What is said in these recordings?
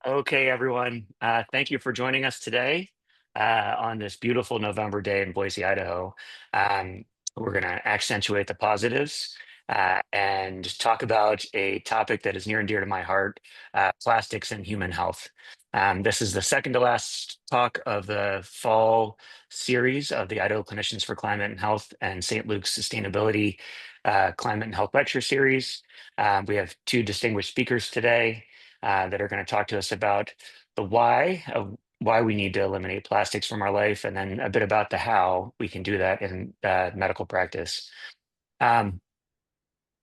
Okay, everyone. Thank you for joining us today on this beautiful November day in Boise, Idaho. Um, we're going to accentuate the positives and talk about a topic that is near and dear to my heart, plastics and human health. This is the second to last talk of the fall series of the Idaho Clinicians for Climate and Health and St. Luke's Sustainability Climate and Health Lecture Series. We have two distinguished speakers today that are going to talk to us about the why of why we need to eliminate plastics from our life, and then a bit about the how we can do that in medical practice. Um,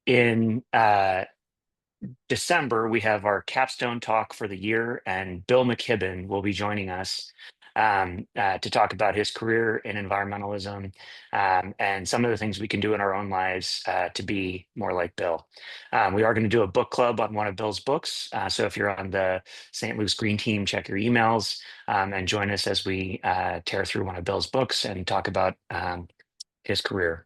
in December, we have our capstone talk for the year, and Bill McKibben will be joining us to talk about his career in environmentalism and some of the things we can do in our own lives to be more like Bill. We are going to do a book club on one of Bill's books. So if you're on the St. Luke's Green Team, check your emails and join us as we tear through one of Bill's books and talk about his career.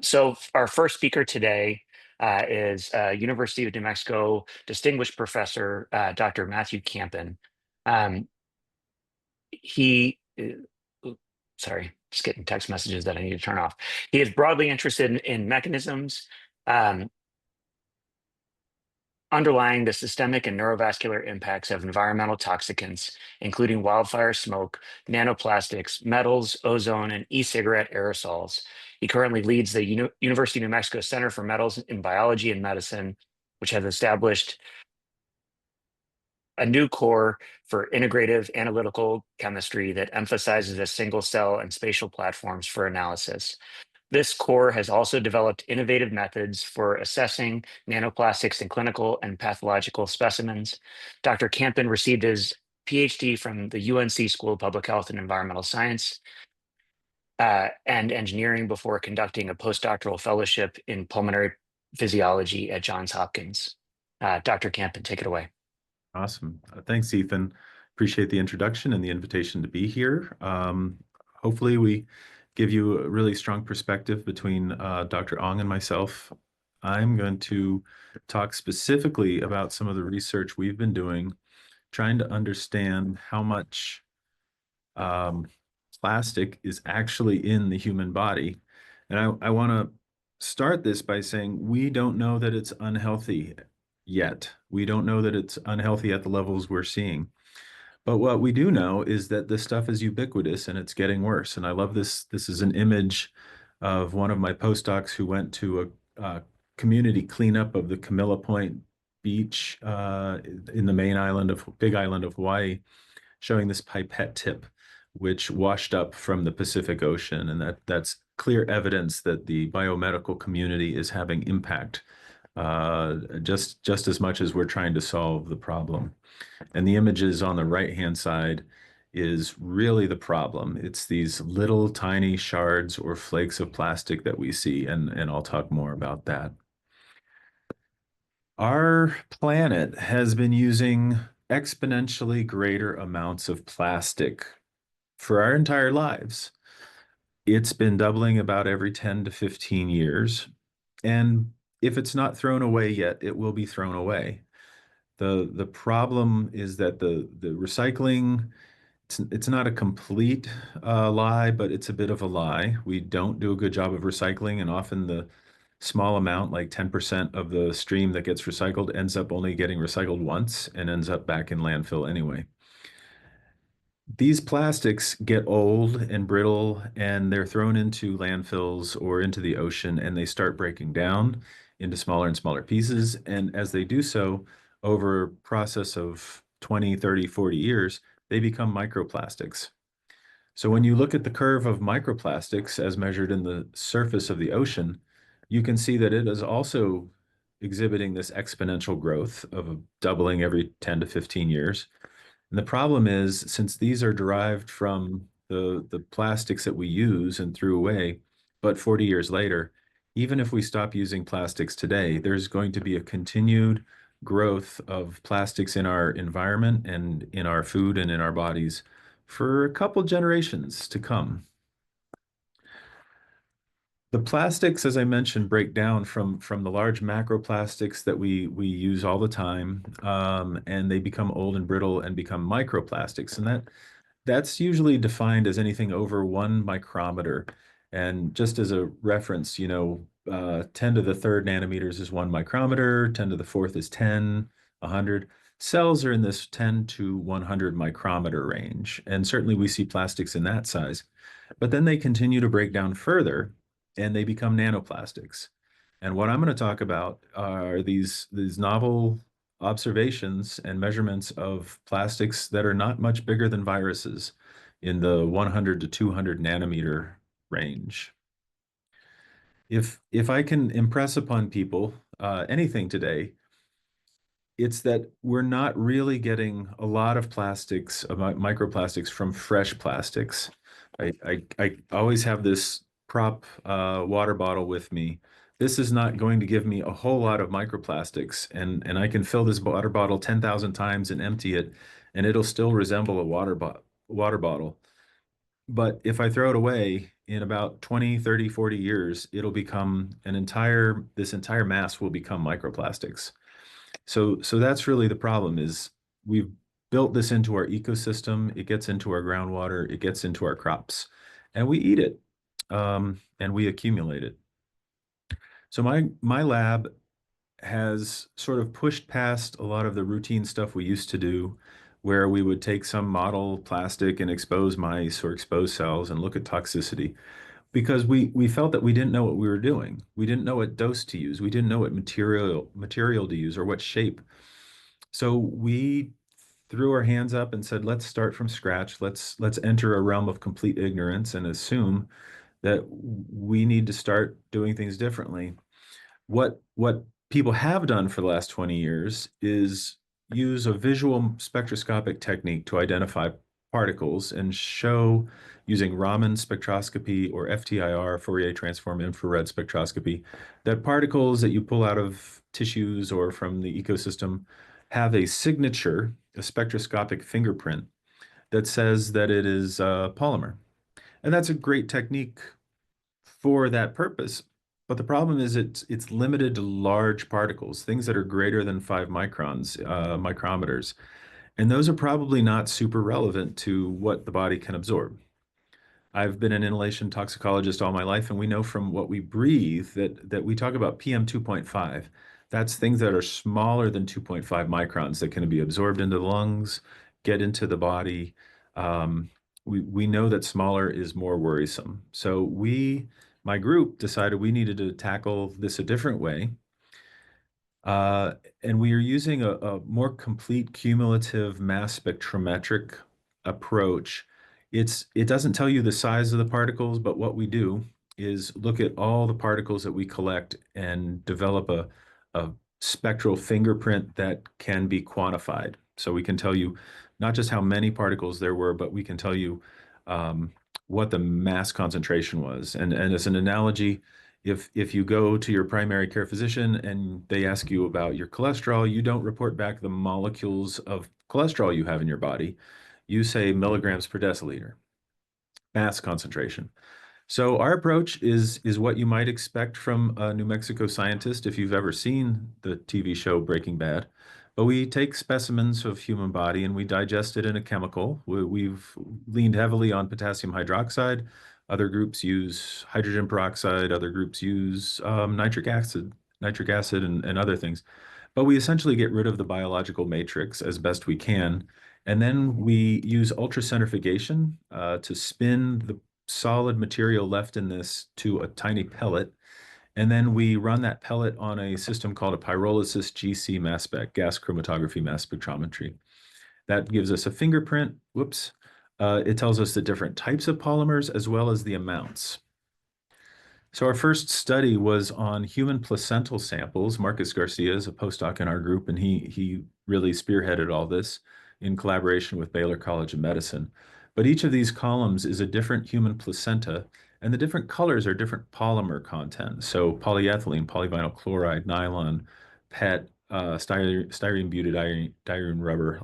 So our first speaker today is University of New Mexico distinguished professor, Dr. Matthew Campen. Um, he, sorry, just getting text messages that I need to turn off. He is broadly interested in mechanisms um, underlying the systemic and neurovascular impacts of environmental toxicants, including wildfire smoke, nanoplastics, metals, ozone, and e-cigarette aerosols. He currently leads the University of New Mexico Center for Metals in Biology and Medicine, which has established a new core for integrative analytical chemistry that emphasizes a single cell and spatial platforms for analysis. This core has also developed innovative methods for assessing nanoplastics in clinical and pathological specimens. Dr. Campen received his PhD from the UNC School of Public Health and Environmental Science and Engineering before conducting a postdoctoral fellowship in pulmonary physiology at Johns Hopkins. Dr. Campen, take it away. Awesome. Thanks, Ethan. Appreciate the introduction and the invitation to be here. Hopefully we give you a really strong perspective between Dr. Ong and myself. I'm going to talk specifically about some of the research we've been doing, trying to understand how much plastic is actually in the human body. And I want to start this by saying we don't know that it's unhealthy yet. We don't know that it's unhealthy at the levels we're seeing. But what we do know is that this stuff is ubiquitous and it's getting worse. And I love this. This is an image of one of my postdocs who went to a community cleanup of the Camilla Point beach in the big island of Hawaii, showing this pipette tip, which washed up from the Pacific Ocean. And that's clear evidence that the biomedical community is having impact just as much as we're trying to solve the problem. And the images on the right-hand side is really the problem. It's these little tiny shards or flakes of plastic that we see, and I'll talk more about that. Our planet has been using exponentially greater amounts of plastic for our entire lives. It's been doubling about every 10 to 15 years. And if it's not thrown away yet, it will be thrown away. The problem is that the recycling, it's not a complete lie, but it's a bit of a lie. We don't do a good job of recycling, and often the small amount, like 10% of the stream that gets recycled, ends up only getting recycled once and ends up back in landfill anyway. These plastics get old and brittle, and they're thrown into landfills or into the ocean, and they start breaking down into smaller and smaller pieces. And as they do so, over a process of 20, 30, 40 years, they become microplastics. So when you look at the curve of microplastics as measured in the surface of the ocean, you can see that it is also exhibiting this exponential growth of a doubling every 10 to 15 years. And the problem is, since these are derived from the plastics that we use and threw away, but 40 years later, even if we stop using plastics today, there's going to be a continued growth of plastics in our environment and in our food and in our bodies for a couple generations to come. The plastics, as I mentioned, break down from the large macroplastics that we use all the time, and they become old and brittle and become microplastics, and that's usually defined as anything over 1 micrometer. And just as a reference, 10 to the third nanometers is 1 micrometer, 10 to the fourth is 10, 100. Cells are in this 10 to 100 micrometer range, and certainly we see plastics in that size. But then they continue to break down further and they become nanoplastics. And what I'm going to talk about are these novel observations and measurements of plastics that are not much bigger than viruses in the 100 to 200 nanometer range. If I can impress upon people anything today, it's that we're not really getting a lot of plastics, microplastics from fresh plastics. I always have this prop water bottle with me. This is not going to give me a whole lot of microplastics, and I can fill this water bottle 10,000 times and empty it, and it'll still resemble a water bottle. But if I throw it away in about 20, 30, 40 years, it'll become this entire mass will become microplastics. So that's really the problem is we've built this into our ecosystem. It gets into our groundwater, it gets into our crops, and we eat it, and we accumulate it. So my lab has sort of pushed past a lot of the routine stuff we used to do, where we would take some model plastic and expose mice or expose cells and look at toxicity, because we felt that we didn't know what we were doing. We didn't know what dose to use. We didn't know what material to use or what shape. So we threw our hands up and said, let's start from scratch. Let's enter a realm of complete ignorance and assume that we need to start doing things differently. What people have done for the last 20 years is use a visual spectroscopic technique to identify particles and show using Raman spectroscopy or FTIR, Fourier transform infrared spectroscopy, that particles that you pull out of tissues or from the ecosystem have a signature, a spectroscopic fingerprint that says that it is a polymer. And that's a great technique for that purpose. But the problem is it's limited to large particles, things that are greater than 5 microns, micrometers. And those are probably not super relevant to what the body can absorb. I've been an inhalation toxicologist all my life, and we know from what we breathe that we talk about PM 2.5. That's things that are smaller than 2.5 microns that can be absorbed into the lungs, get into the body. We know that smaller is more worrisome. So my group decided we needed to tackle this a different way. Uh, and we are using a more complete cumulative mass spectrometric approach. It doesn't tell you the size of the particles, but what we do is look at all the particles that we collect and develop a spectral fingerprint that can be quantified. So we can tell you not just how many particles there were, but we can tell you um, what the mass concentration was. And as an analogy, if you go to your primary care physician and they ask you about your cholesterol, you don't report back the molecules of cholesterol you have in your body. You say milligrams per deciliter, mass concentration. So our approach is what you might expect from a New Mexico scientist if you've ever seen the TV show Breaking Bad. But we take specimens of human body and we digest it in a chemical. We've leaned heavily on potassium hydroxide. Other groups use hydrogen peroxide. Other groups use nitric acid, and other things. But we essentially get rid of the biological matrix as best we can. And then we use ultracentrifugation to spin the solid material left in this to a tiny pellet. And then we run that pellet on a system called a pyrolysis GC mass spec, gas chromatography mass spectrometry. That gives us a fingerprint. Whoops. It tells us the different types of polymers as well as the amounts. So our first study was on human placental samples. Marcus Garcia is a postdoc in our group, and he really spearheaded all this in collaboration with Baylor College of Medicine. But each of these columns is a different human placenta, and the different colors are different polymer content. So polyethylene, polyvinyl chloride, nylon, PET, styrene butadiene rubber,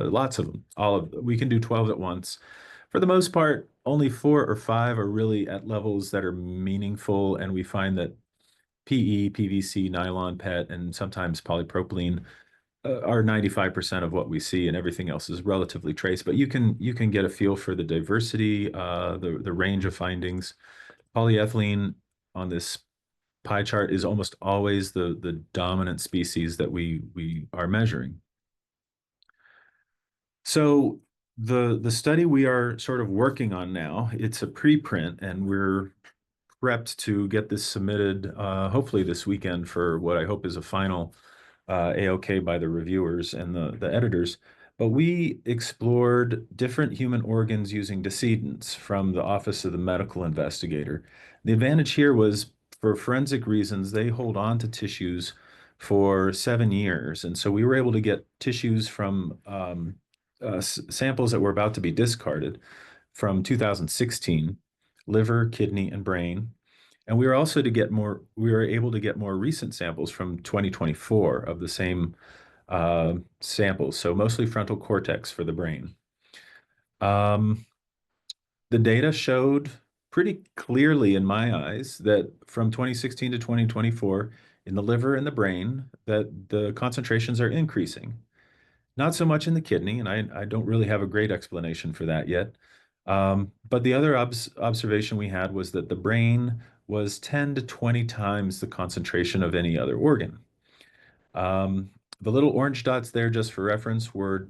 lots of them. We can do 12 at once. For the most part, only 4 or 5 are really at levels that are meaningful, and we find that PE, PVC, nylon, PET, and sometimes polypropylene are 95% of what we see, and everything else is relatively trace. But you can get a feel for the diversity, the range of findings. Polyethylene on this pie chart is almost always the dominant species that we are measuring. So the study we are sort of working on now, it's a preprint, and we're prepped to get this submitted hopefully this weekend for what I hope is a final A-OK by the reviewers and the editors. But we explored different human organs using decedents from the Office of the Medical Investigator. The advantage here was for forensic reasons, they hold on to tissues for 7 years. And so we were able to get tissues from samples that were about to be discarded from 2016, liver, kidney, and brain. And we were able to get more recent samples from 2024 of the same samples, so mostly frontal cortex for the brain. Um, the data showed pretty clearly in my eyes that from 2016 to 2024 in the liver and the brain that the concentrations are increasing. Not so much in the kidney, and I don't really have a great explanation for that yet. But the other observation we had was that the brain was 10 to 20 times the concentration of any other organ. Um, the little orange dots there, just for reference, were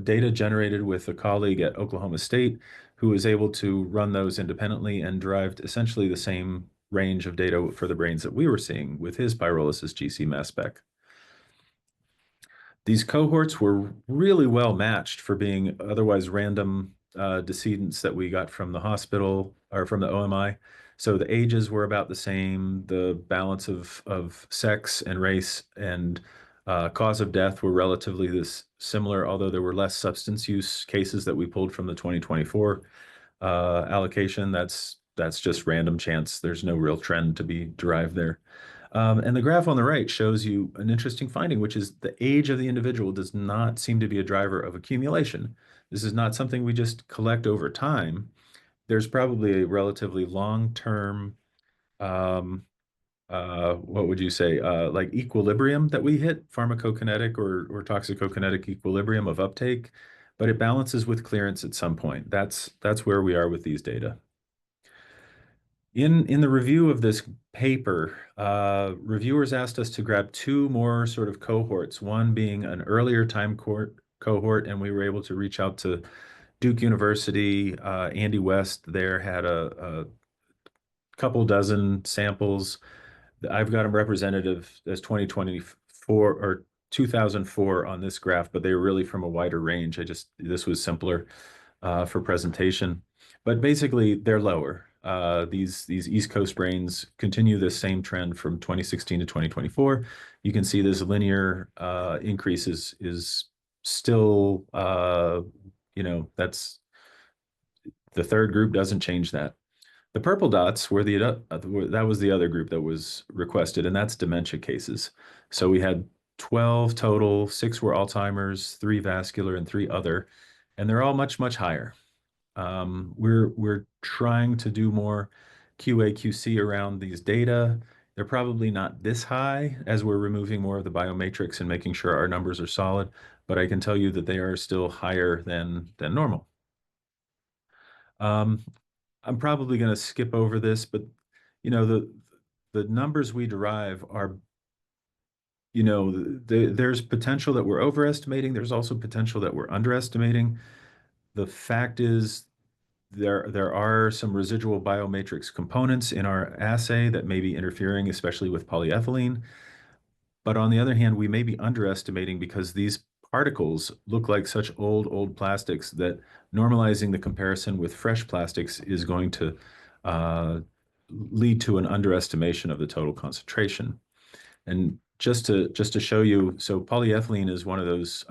data generated with a colleague at Oklahoma State who was able to run those independently and derived essentially the same range of data for the brains that we were seeing with his pyrolysis GC mass spec. These cohorts were really well matched for being otherwise random decedents that we got from the hospital or from the OMI. So the ages were about the same, the balance of sex and race and cause of death were relatively this similar, although there were less substance use cases that we pulled from the 2024 allocation. That's just random chance. There's no real trend to be derived there. And the graph on the right shows you an interesting finding, which is the age of the individual does not seem to be a driver of accumulation. This is not something we just collect over time. There's probably a relatively long-term, um, what would you say, like equilibrium that we hit, pharmacokinetic or toxicokinetic equilibrium of uptake, but it balances with clearance at some point. That's where we are with these data. In the review of this paper, reviewers asked us to grab 2 more sort of cohorts, one being an earlier time cohort, and we were able to reach out to Duke University. Andy West there had a couple dozen samples. I've got them representative as 2024 or 2004 on this graph, but they were really from a wider range. This was simpler for presentation. But basically, they're lower. These East Coast brains continue this same trend from 2016 to 2024. You can see this linear increase is still, that's the third group doesn't change that. The purple dots were that was the other group that was requested, and that's dementia cases. So we had 12 total, 6 were Alzheimer's, 3 vascular, and 3 other, and they're all much, much higher. We're trying to do more QA QC around these data. They're probably not this high as we're removing more of the biomatrix and making sure our numbers are solid, but I can tell you that they are still higher than normal. Um, I'm probably going to skip over this, but the numbers we derive are, there's potential that we're overestimating. There's also potential that we're underestimating. The fact is there are some residual biomatrix components in our assay that may be interfering, especially with polyethylene. But on the other hand, we may be underestimating because these particles look like such old plastics that normalizing the comparison with fresh plastics is going to lead to an underestimation of the total concentration. And just to show you, so polyethylene is one of those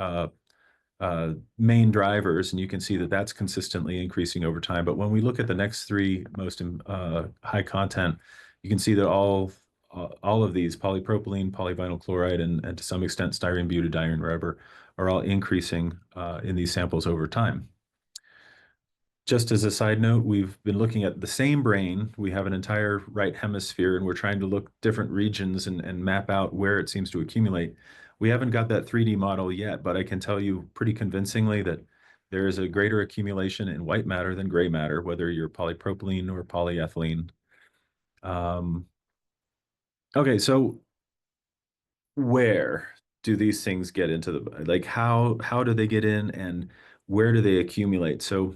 main drivers, and you can see that that's consistently increasing over time. But when we look at the next 3 most high content, you can see that all of these, polypropylene, polyvinyl chloride, and to some extent styrene butadiene rubber, are all increasing in these samples over time. just as a side note, we've been looking at the same brain. We have an entire right hemisphere, and we're trying to look different regions and map out where it seems to accumulate. We haven't got that 3D model yet, but I can tell you pretty convincingly that there is a greater accumulation in white matter than gray matter, whether you're polypropylene or polyethylene. Um, okay, so where do these things get into the, like, how do they get in and where do they accumulate? So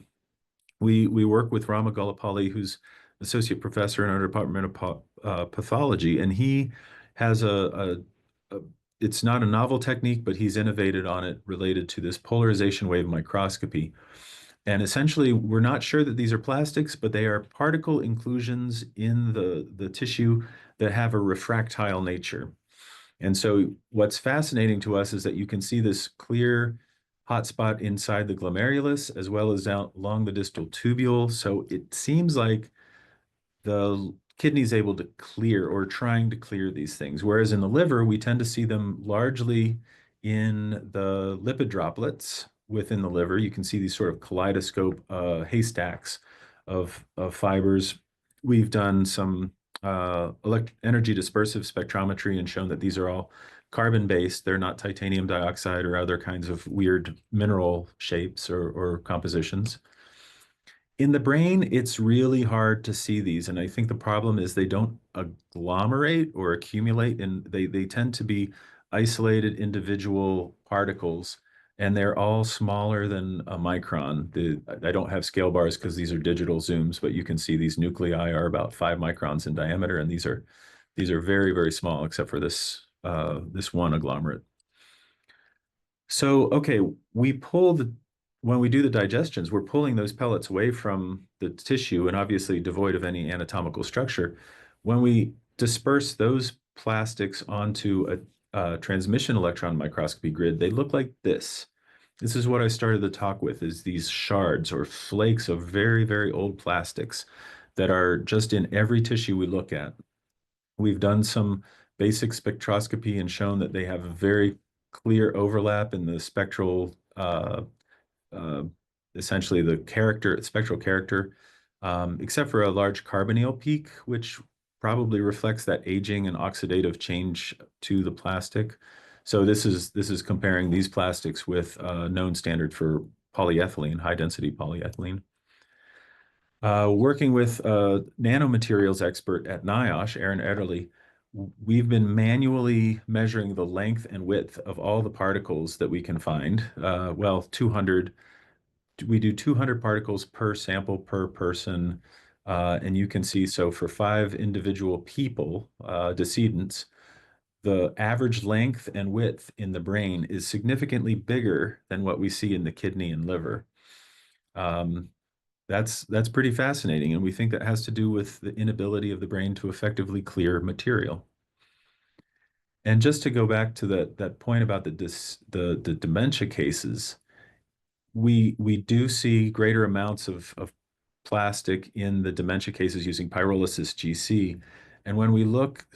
we work with Rama Gulapalli, who's associate professor in our department of pathology, and he has a it's not a novel technique, but he's innovated on it related to this polarization wave microscopy. And essentially, we're not sure that these are plastics, but they are particle inclusions in the tissue that have a refractile nature. And so what's fascinating to us is that you can see this clear hotspot inside the glomerulus as well as down along the distal tubule. So it seems like the kidney is able to clear or trying to clear these things. Whereas in the liver, we tend to see them largely in the lipid droplets within the liver. You can see these sort of kaleidoscope haystacks of fibers. We've done some energy dispersive spectrometry and shown that these are all carbon-based. They're not titanium dioxide or other kinds of weird mineral shapes or compositions. In the brain, it's really hard to see these, and I think the problem is they don't agglomerate or accumulate, and they tend to be isolated individual particles, and they're all smaller than a micron. I don't have scale bars because these are digital zooms, but you can see these nuclei are about 5 microns in diameter, and these are very, very small, except for this one agglomerate. So, okay, when we do the digestions, we're pulling those pellets away from the tissue and obviously devoid of any anatomical structure. When we disperse those plastics onto a transmission electron microscopy grid, they look like this. This is what I started the talk with, is these shards or flakes of very, very old plastics that are just in every tissue we look at. We've done some basic spectroscopy and shown that they have a very clear overlap in the spectral, uh, essentially the spectral character, except for a large carbonyl peak, which probably reflects that aging and oxidative change to the plastic. So this is comparing these plastics with a known standard for polyethylene, high density polyethylene. Working with a nanomaterials expert at NIOSH, Aaron Ederle, we've been manually measuring the length and width of all the particles that we can find. 200. We do 200 particles per sample per person. And you can see, so for 5 individual people, decedents, the average length and width in the brain is significantly bigger than what we see in the kidney and liver. Um, that's pretty fascinating, and we think that has to do with the inability of the brain to effectively clear material. And just to go back to that point about the dementia cases, we do see greater amounts of plastic in the dementia cases using pyrolysis GC. And when we look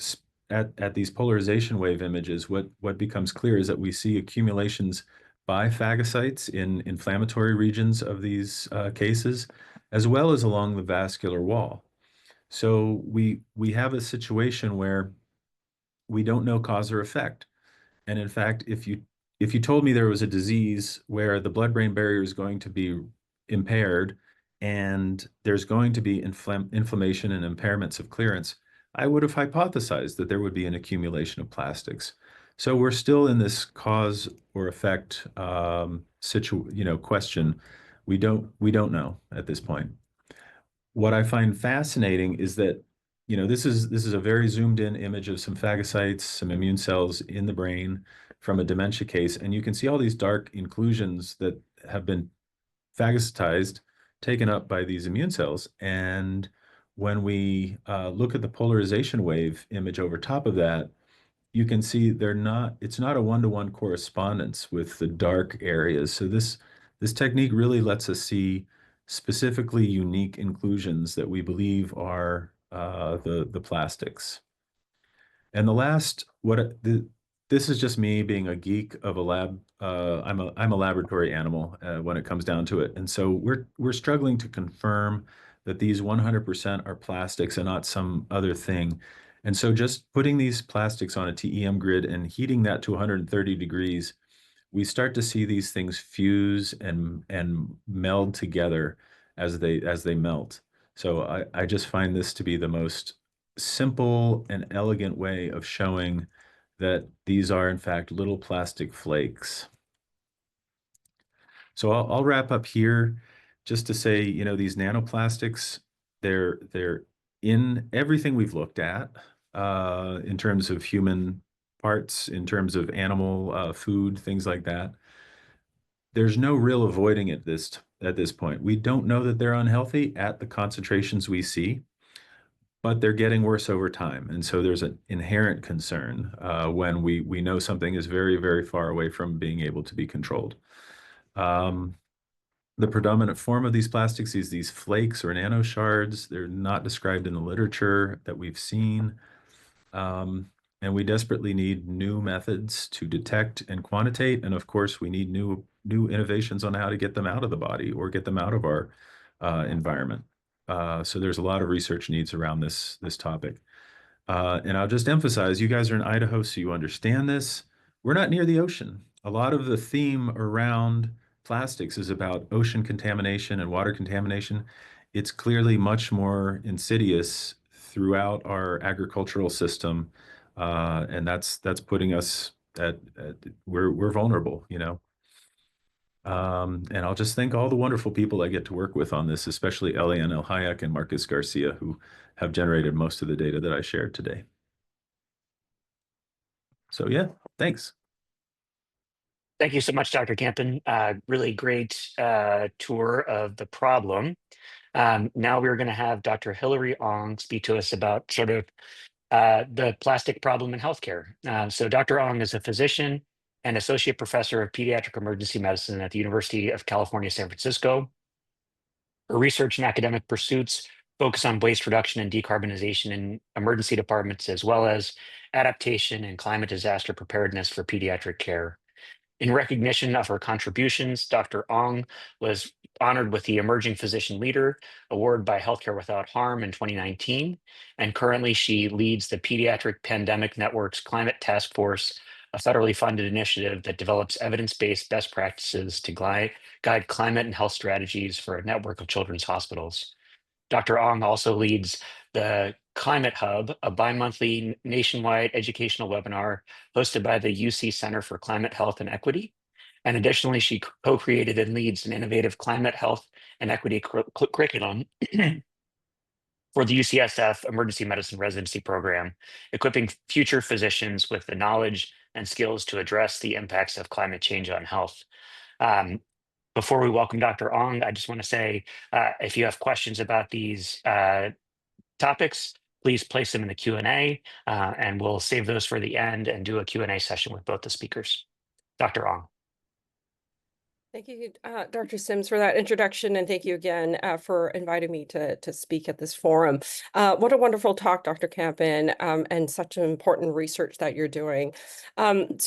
at these polarization wave images, what becomes clear is that we see accumulations by phagocytes in inflammatory regions of these cases, as well as along the vascular wall. So we have a situation where we don't know cause or effect. And in fact, if you told me there was a disease where the blood-brain barrier is going to be impaired and there's going to be inflammation and impairments of clearance, I would have hypothesized that there would be an accumulation of plastics. So we're still in this cause or effect question. We don't know at this point. What I find fascinating is that, this is a very zoomed in image of some phagocytes, some immune cells in the brain from a dementia case, and you can see all these dark inclusions that have been phagocytized, taken up by these immune cells. And when we look at the polarization wave image over top of that, you can see it's not a one-to-one correspondence with the dark areas. So this technique really lets us see specifically unique inclusions that we believe are the plastics. And the last, This is just me being a geek of a lab. I'm a laboratory animal when it comes down to it, and so we're struggling to confirm that these 100% are plastics and not some other thing. And so just putting these plastics on a TEM grid and heating that to 130 degrees, we start to see these things fuse and meld together as they melt. So I just find this to be the most simple and elegant way of showing that these are in fact little plastic flakes. So I'll wrap up here just to say, these nanoplastics, they're in everything we've looked at in terms of human parts, in terms of animal food, things like that. There's no real avoiding it at this point. We don't know that they're unhealthy at the concentrations we see, but they're getting worse over time. And so there's an inherent concern when we know something is very, very far away from being able to be controlled. Um, the predominant form of these plastics is these flakes or nanoshards. They're not described in the literature that we've seen. Um, and we desperately need new methods to detect and quantitate. And of course, we need new innovations on how to get them out of the body or get them out of our environment. So there's a lot of research needs around this topic. And I'll just emphasize, you guys are in Idaho, so you understand this. We're not near the ocean. A lot of the theme around plastics is about ocean contamination and water contamination. It's clearly much more insidious throughout our agricultural system, and that's putting us at we're vulnerable. And I'll just thank all the wonderful people I get to work with on this, especially Eliane El Hayek and Marcus Garcia, who have generated most of the data that I shared today. So yeah, thanks. Thank you so much, Dr. Campen. Really great tour of the problem. Now we're going to have Dr. Hilary Ong speak to us about sort of the plastic problem in healthcare. So Dr. Ong is a physician and associate professor of pediatric emergency medicine at the University of California, San Francisco. Her research and academic pursuits focus on waste reduction and decarbonization in emergency departments, as well as adaptation and climate disaster preparedness for pediatric care. In recognition of her contributions, Dr. Ong was honored with the Emerging Physician Leader Award by Healthcare Without Harm in 2019, and currently she leads the Pediatric Pandemic Network's Climate Task Force, a federally funded initiative that develops evidence-based best practices to guide climate and health strategies for a network of children's hospitals. Dr. Ong also leads the Climate Hub, a bi-monthly nationwide educational webinar hosted by the UC Center for Climate Health and Equity. And additionally, she co-created and leads an innovative climate health and equity curriculum for the UCSF Emergency Medicine Residency Program, equipping future physicians with the knowledge and skills to address the impacts of climate change on health. Um, Before we welcome Dr. Ong, I just want to say, if you have questions about these topics, please place them in the Q&A, and we'll save those for the end and do a Q&A session with both the speakers. Dr. Ong. Thank you, Dr. Sims, for that introduction, and thank you again for inviting me to speak at this forum. What a wonderful talk, Dr. Campen, and such an important research that you're doing. I'm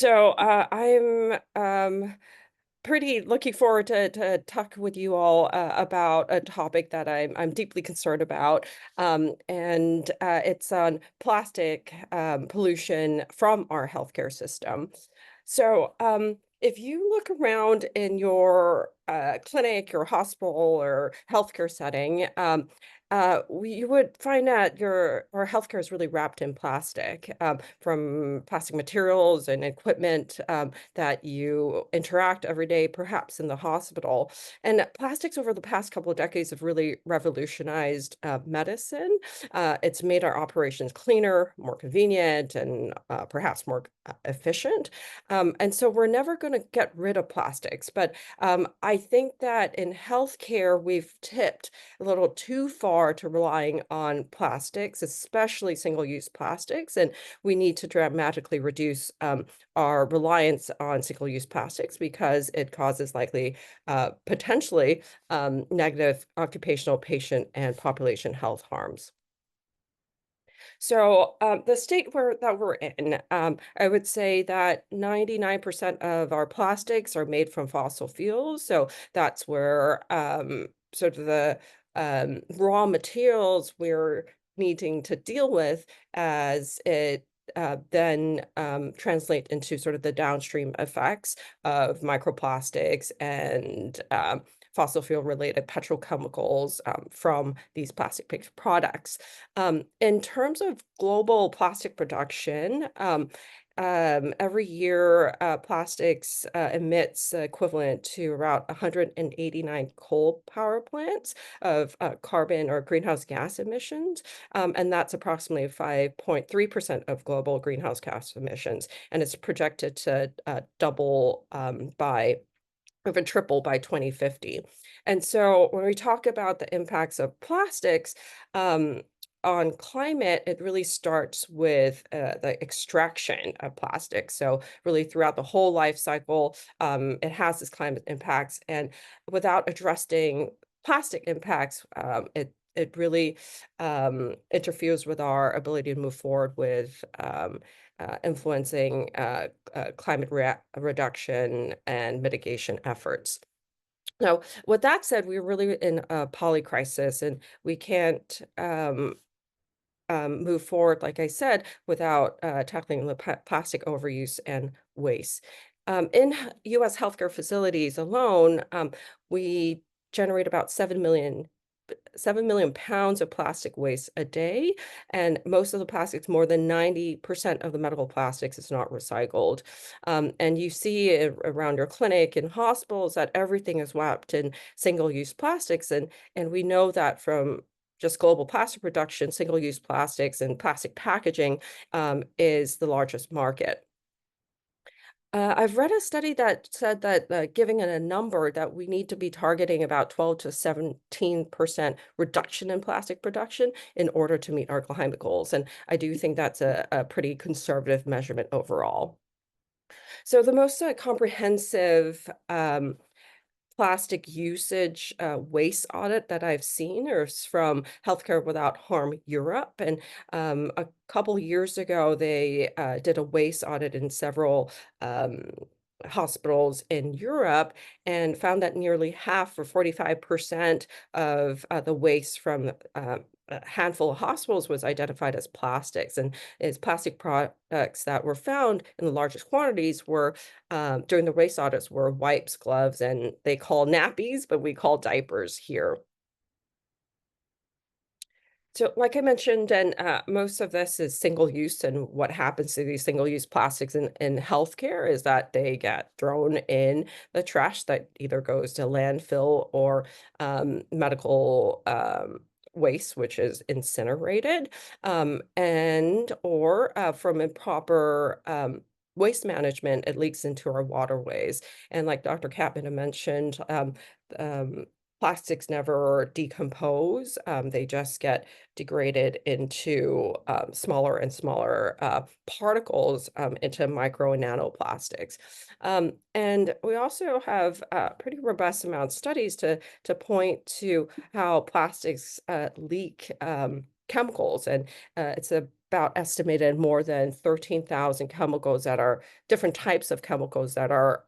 pretty looking forward to talk with you all about a topic that I'm deeply concerned about, and it's on plastic pollution from our healthcare system. So, if you look around in your clinic, your hospital, or healthcare setting, you would find that our healthcare is really wrapped in plastic, from plastic materials and equipment that you interact every day, perhaps in the hospital. And plastics over the past couple of decades have really revolutionized medicine. It's made our operations cleaner, more convenient, and perhaps more efficient. And so we're never going to get rid of plastics. But I think that in healthcare, we've tipped a little too far to relying on plastics, especially single-use plastics. And we need to dramatically reduce our reliance on single-use plastics because it causes likely, potentially, negative occupational, patient, and population health harms. So, the state that we're in, I would say that 99% of our plastics are made from fossil fuels. So that's where sort of the raw materials we're needing to deal with as it then translate into sort of the downstream effects of microplastics and fossil fuel related petrochemicals from these plastic-based products. In terms of global plastic production, every year, plastics emits equivalent to around 189 coal power plants of carbon or greenhouse gas emissions. And that's approximately 5.3% of global greenhouse gas emissions. And it's projected to double by even triple by 2050. And so when we talk about the impacts of plastics on climate, it really starts with the extraction of plastic. So really throughout the whole life cycle, it has this climate impacts. And without addressing plastic impacts, it really interferes with our ability to move forward with influencing climate reduction and mitigation efforts. Now, with that said, we're really in a polycrisis, and we can't move forward, like I said, without tackling the plastic overuse and waste. In U.S. healthcare facilities alone, we generate about 7 million pounds of plastic waste a day, and most of the plastics, more than 90% of the medical plastics, is not recycled. And you see it around your clinic and hospitals that everything is wrapped in single-use plastics, and we know that from just global plastic production, single-use plastics and plastic packaging is the largest market. I've read a study that said that giving it a number that we need to be targeting about 12 to 17% reduction in plastic production in order to meet our climate goals. And I do think that's a pretty conservative measurement overall. So the most comprehensive plastic usage waste audit that I've seen is from Healthcare Without Harm Europe. And a couple years ago, they did a waste audit in several hospitals in Europe and found that nearly half, or 45% of the waste from a handful of hospitals was identified as plastics. And as plastic products that were found in the largest quantities were during the waste audits were wipes, gloves, and they call nappies, but we call diapers here. So, like I mentioned, and most of this is single use. And what happens to these single use plastics in healthcare is that they get thrown in the trash that either goes to landfill or medical waste, which is incinerated, and or from improper waste management, it leaks into our waterways. And like Dr. Capman mentioned, um, plastics never decompose. They just get degraded into smaller and smaller particles into micro and nanoplastics. And we also have pretty robust amount of studies to point to how plastics leak chemicals, and it's about estimated more than 13,000 chemicals that are different types of chemicals that are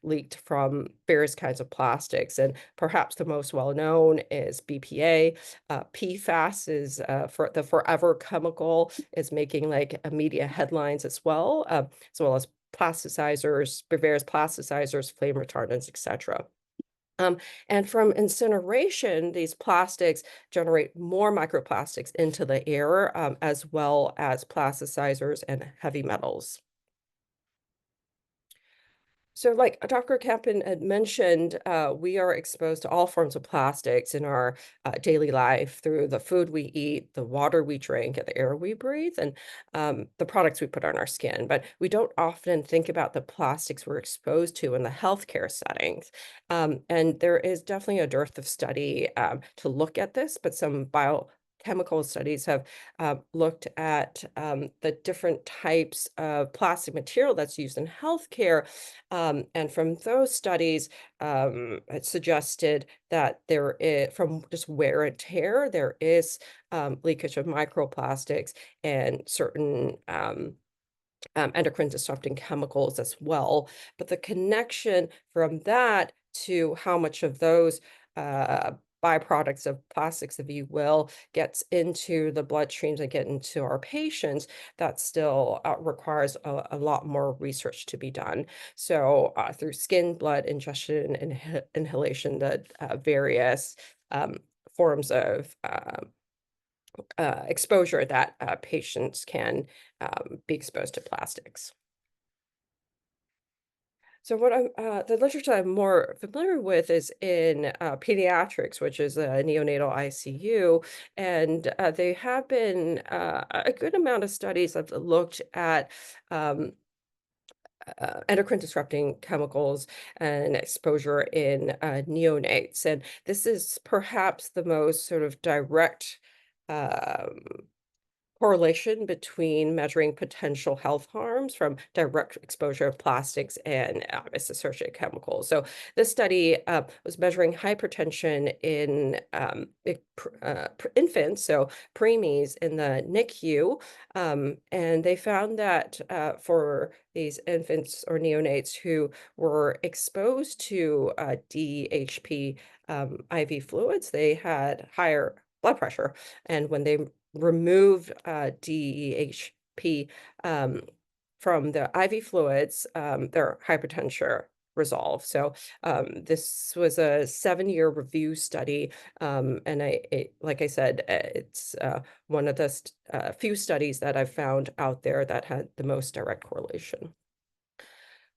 leaked from various kinds of plastics. And perhaps the most well-known is BPA. PFAS is for the forever chemical, is making like media headlines as well as plasticizers, various plasticizers, flame retardants, etc. And from incineration, these plastics generate more microplastics into the air, as well as plasticizers and heavy metals. So like Dr. Campen had mentioned, we are exposed to all forms of plastics in our daily life through the food we eat, the water we drink, and the air we breathe, and the products we put on our skin. But we don't often think about the plastics we're exposed to in the healthcare settings. And there is definitely a dearth of study to look at this, but some chemical studies have looked at the different types of plastic material that's used in healthcare. And from those studies, it suggested that there is, from just wear and tear, there is leakage of microplastics and certain endocrine disrupting chemicals as well. But the connection from that to how much of those uh, byproducts of plastics, if you will, gets into the bloodstreams and get into our patients, that still requires a lot more research to be done. So through skin, blood, ingestion, and inhalation, the various forms of exposure that patients can be exposed to plastics. So what the literature I'm more familiar with is in pediatrics, which is a neonatal ICU, and they have been a good amount of studies that have looked at um, endocrine disrupting chemicals and exposure in neonates, and this is perhaps the most sort of direct um, correlation between measuring potential health harms from direct exposure of plastics and its associated chemicals. So this study was measuring hypertension in infants, so preemies in the NICU, and they found that for these infants or neonates who were exposed to DHP IV fluids, they had higher blood pressure, and when they removed DEHP from the IV fluids, their hypertension resolved. So this was a 7-year review study, and like I said, it's one of the few studies that I've found out there that had the most direct correlation.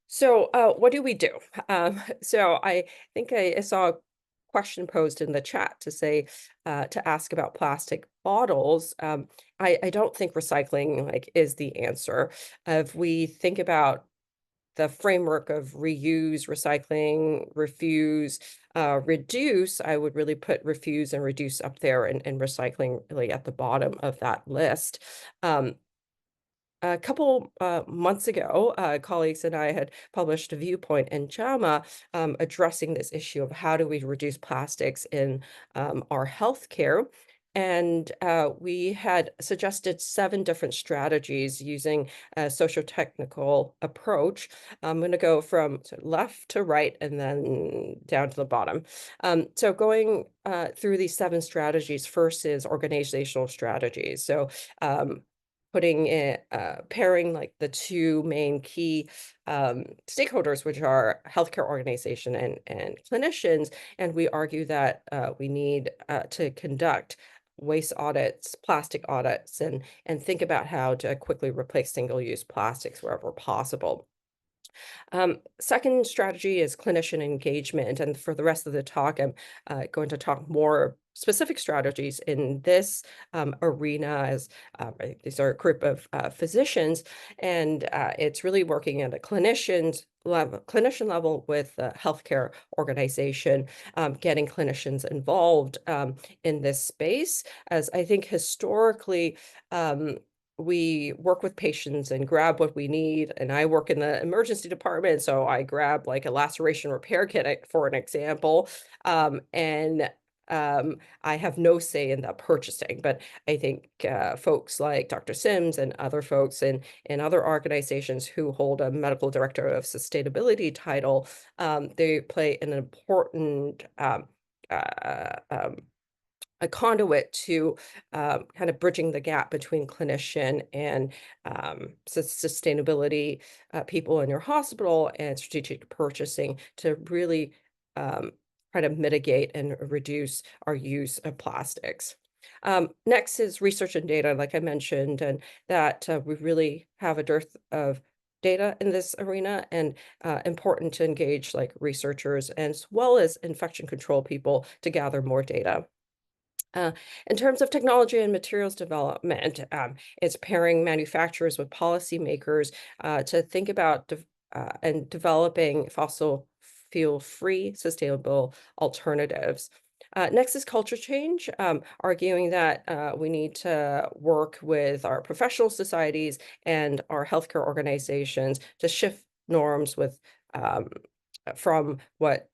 So, what do we do? So I think I saw a question posed in the chat to say, to ask about plastic bottles. I don't think recycling like is the answer. If we think about the framework of reuse, recycling, refuse, reduce, I would really put refuse and reduce up there and recycling really at the bottom of that list. A couple months ago, colleagues and I had published a viewpoint in JAMA addressing this issue of how do we reduce plastics in our healthcare. And we had suggested 7 different strategies using a socio-technical approach. I'm going to go from sort of left to right and then down to the bottom. So going through these 7 strategies, first is organizational strategies. So putting it, pairing like the 2 main key stakeholders, which are healthcare organization and clinicians. And we argue that we need to conduct waste audits, plastic audits, and think about how to quickly replace single-use plastics wherever possible. Second strategy is clinician engagement. And for the rest of the talk, I'm going to talk more specific strategies in this arena as these are a group of physicians, and it's really working at a clinician level with a healthcare organization, getting clinicians involved in this space, as I think historically we work with patients and grab what we need. And I work in the emergency department, so I grab like a laceration repair kit, for an example. And I have no say in the purchasing, but I think folks like Dr. Sims and other folks in other organizations who hold a medical director of sustainability title, they play an important a conduit to kind of bridging the gap between clinician and sustainability people in your hospital and strategic purchasing to really try to mitigate and reduce our use of plastics. Next is research and data, like I mentioned, and that we really have a dearth of data in this arena, and important to engage like researchers as well as infection control people to gather more data. In terms of technology and materials development, it's pairing manufacturers with policymakers to think about and developing fossil fuel-free sustainable alternatives. Next is culture change, arguing that we need to work with our professional societies and our healthcare organizations to shift norms um, from what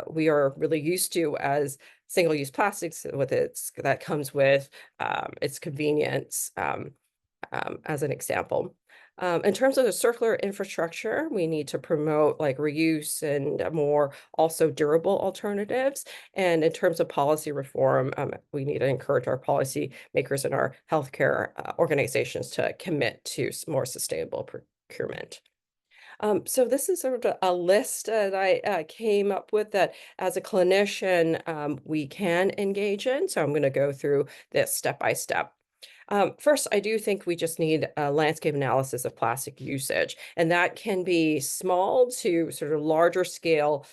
we are really used to as single-use plastics with that comes with its convenience, as an example. In terms of the circular infrastructure, we need to promote like reuse and more also durable alternatives. And in terms of policy reform, we need to encourage our policy makers and our healthcare organizations to commit to more sustainable procurement. So this is sort of a list that I came up with that as a clinician we can engage in. So I'm going to go through this step by step. First, I do think we just need a landscape analysis of plastic usage, and that can be small to sort of larger scale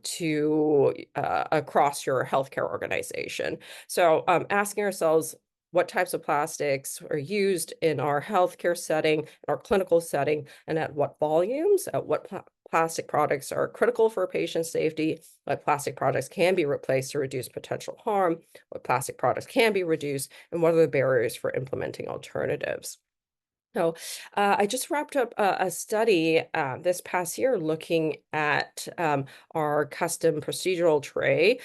to across your healthcare organization. So asking ourselves, what types of plastics are used in our healthcare setting, our clinical setting, and at what volumes, plastic products are critical for patient safety, what plastic products can be replaced to reduce potential harm, what plastic products can be reduced, and what are the barriers for implementing alternatives. So I just wrapped up a study this past year looking at our custom procedural tray,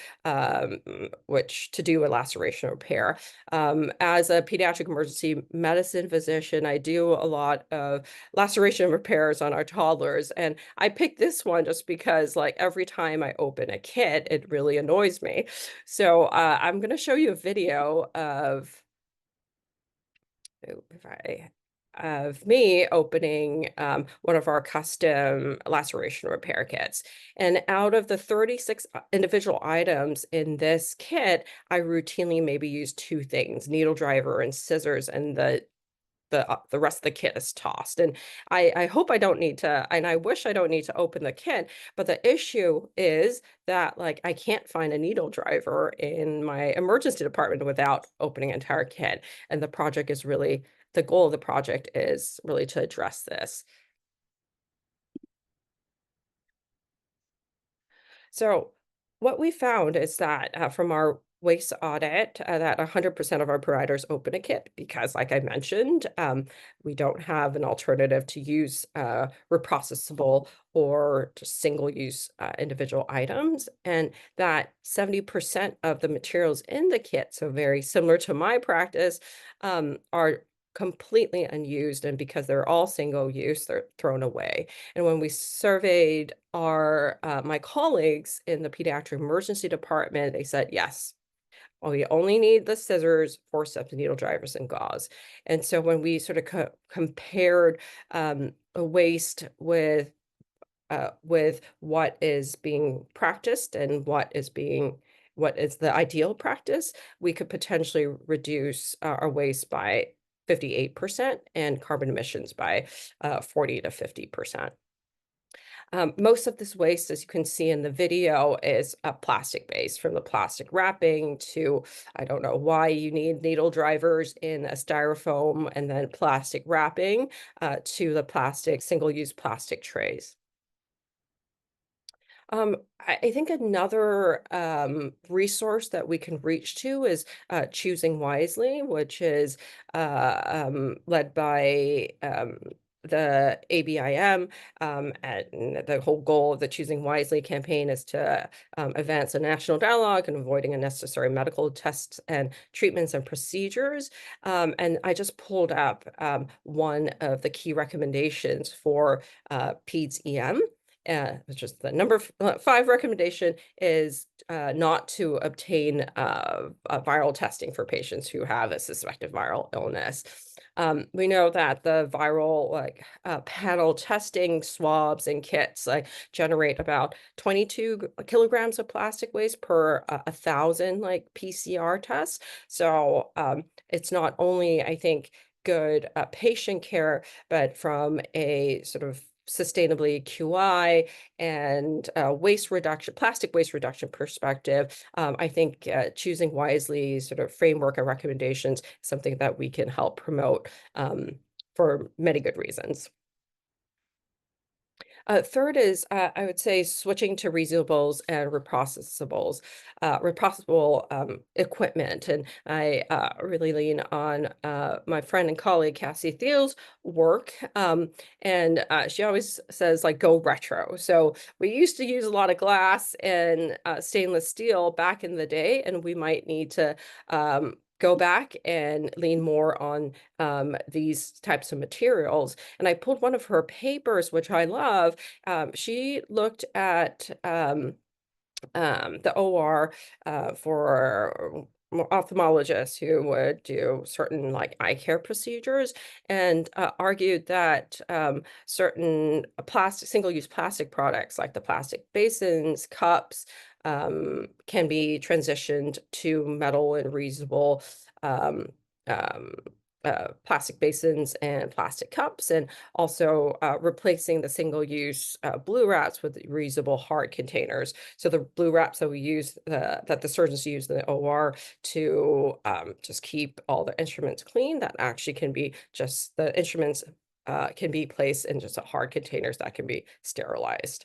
which to do a laceration repair. As a pediatric emergency medicine physician, I do a lot of laceration repairs on our toddlers. And I picked this one just because like every time I open a kit, it really annoys me. So I'm going to show you a video of me opening one of our custom laceration repair kits. And out of the 36 individual items in this kit, I routinely maybe use two things, needle driver and scissors, and the rest of the kit is tossed. And I hope I don't need to, and I wish I don't need to open the kit, but the issue is that like I can't find a needle driver in my emergency department without opening an entire kit. And the project is really, the goal of the project is really to address this. So what we found is that from our waste audit, that 100% of our providers open a kit because, like I mentioned, we don't have an alternative to use reprocessable or just single-use individual items, and that 70% of the materials in the kit, so very similar to my practice, are completely unused, and because they're all single use, they're thrown away. And when we surveyed our my colleagues in the pediatric emergency department, they said, yes, we only need the scissors, forceps, needle drivers, and gauze. And so when we sort of compared a waste with what is being practiced and what is the ideal practice, we could potentially reduce our waste by 58% and carbon emissions by 40 to 50%. Most of this waste, as you can see in the video, is plastic-based, from the plastic wrapping to, I don't know why you need needle drivers in a styrofoam, and then plastic wrapping to the single-use plastic trays. I think another resource that we can reach to is Choosing Wisely, which is led by the ABIM, and the whole goal of the Choosing Wisely campaign is to advance a national dialogue and avoiding unnecessary medical tests and treatments and procedures. And I just pulled up one of the key recommendations for PEDS EM. Which is the number 5 recommendation is not to obtain viral testing for patients who have a suspected viral illness. We know that the viral panel testing swabs and kits generate about 22 kilograms of plastic waste per 1,000 PCR tests. So it's not only, I think, good patient care, but from a sort of sustainably QI and plastic waste reduction perspective, I think Choosing Wisely sort of framework and recommendations is something that we can help promote for many good reasons. Third is, I would say switching to reusables and reprocessables, reprocessable equipment. And I really lean on my friend and colleague Cassie Thiel's work. And she always says, like, go retro. So we used to use a lot of glass and stainless steel back in the day, and we might need to go back and lean more on these types of materials. And I pulled one of her papers, which I love. She looked at the OR for ophthalmologists who would do certain like eye care procedures, and argued that certain plastic single-use plastic products like the plastic basins, cups, can be transitioned to metal and reusable um, um, plastic basins and plastic cups, and also replacing the single-use blue wraps with reusable hard containers. So the blue wraps that we use, that the surgeons use in the OR to just keep all the instruments clean, that actually can be just the instruments can be placed in just a hard containers that can be sterilized.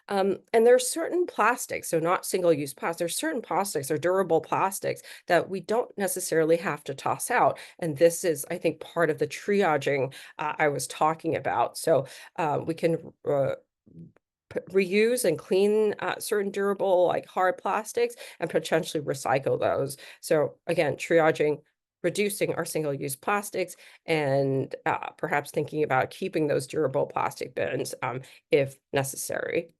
And there's certain plastics, so not single-use plastics, there's certain plastics or durable plastics that we don't necessarily have to toss out. And this is, I think, part of the triaging I was talking about. So we can reuse and clean certain durable, like hard plastics, and potentially recycle those. So again, triaging, reducing our single-use plastics, and perhaps thinking about keeping those durable plastic bins if necessary.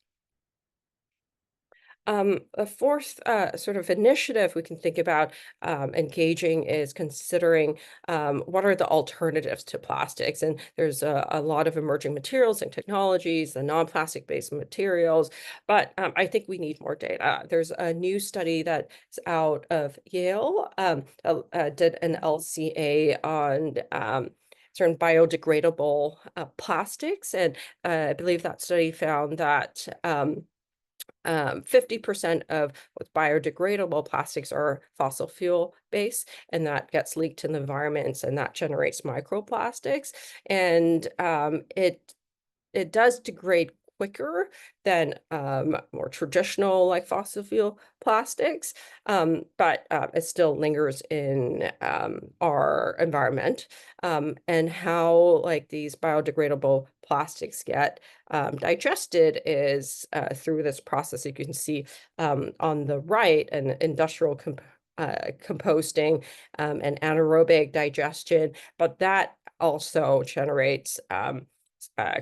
A fourth sort of initiative we can think about engaging is considering what are the alternatives to plastics. And there's a lot of emerging materials and technologies, the non-plastic based materials, but I think we need more data. There's a new study that's out of Yale, did an LCA on certain biodegradable plastics. And I believe that study found that 50% of what's biodegradable plastics are fossil fuel based, and that gets leaked in the environments, and that generates microplastics. And it does degrade quicker than more traditional like fossil fuel plastics, but it still lingers in our environment. And how like these biodegradable plastics get digested is through this process you can see on the right, an industrial composting and anaerobic digestion, but that also generates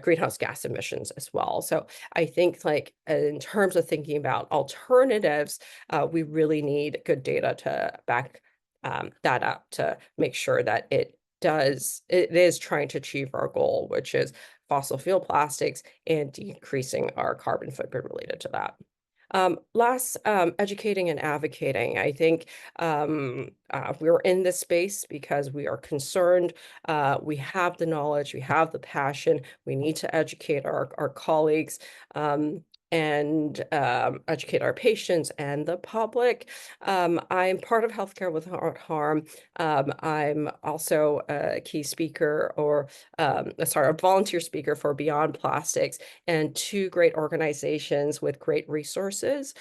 greenhouse gas emissions as well. So I think like in terms of thinking about alternatives, we really need good data to back that up to make sure that it is trying to achieve our goal, which is fossil fuel plastics and decreasing our carbon footprint related to that. Last, educating and advocating. I think we're in this space because we are concerned. We have the knowledge, we have the passion. We need to educate our colleagues and educate our patients and the public. I'm part of Healthcare Without Harm. I'm also a key speaker, or sorry, a volunteer speaker for Beyond Plastics, and two great organizations with great resources.